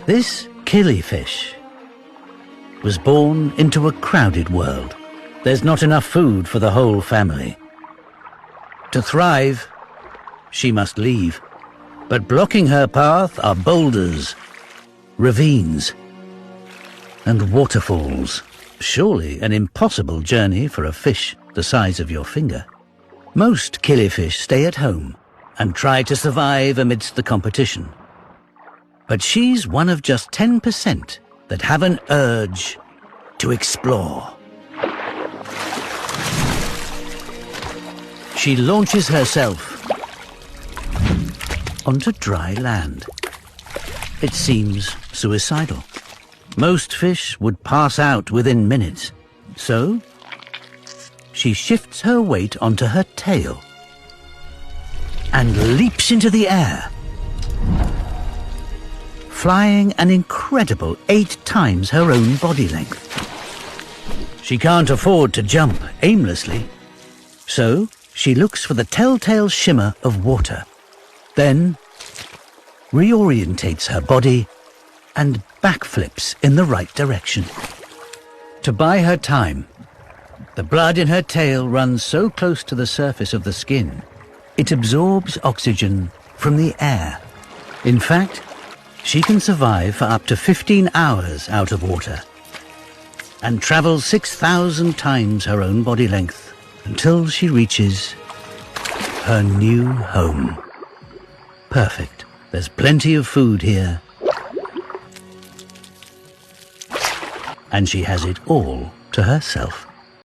This killifish was born into a crowded world. There's not enough food for the whole family. To thrive, she must leave. But blocking her path are boulders, ravines, and waterfalls. Surely an impossible journey for a fish the size of your finger. Most killifish stay at home and try to survive amidst the competition. But she's one of just 10% that have an urge to explore. She launches herself onto dry land. It seems suicidal. Most fish would pass out within minutes. So, she shifts her weight onto her tail and leaps into the air, flying an incredible 8 times her own body length. She can't afford to jump aimlessly, so she looks for the telltale shimmer of water, then reorientates her body and backflips in the right direction. To buy her time, the blood in her tail runs so close to the surface of the skin, it absorbs oxygen from the air. In fact, she can survive for up to 15 hours out of water and travels 6,000 times her own body length until she reaches her new home. Perfect. There's plenty of food here, and she has it all to herself.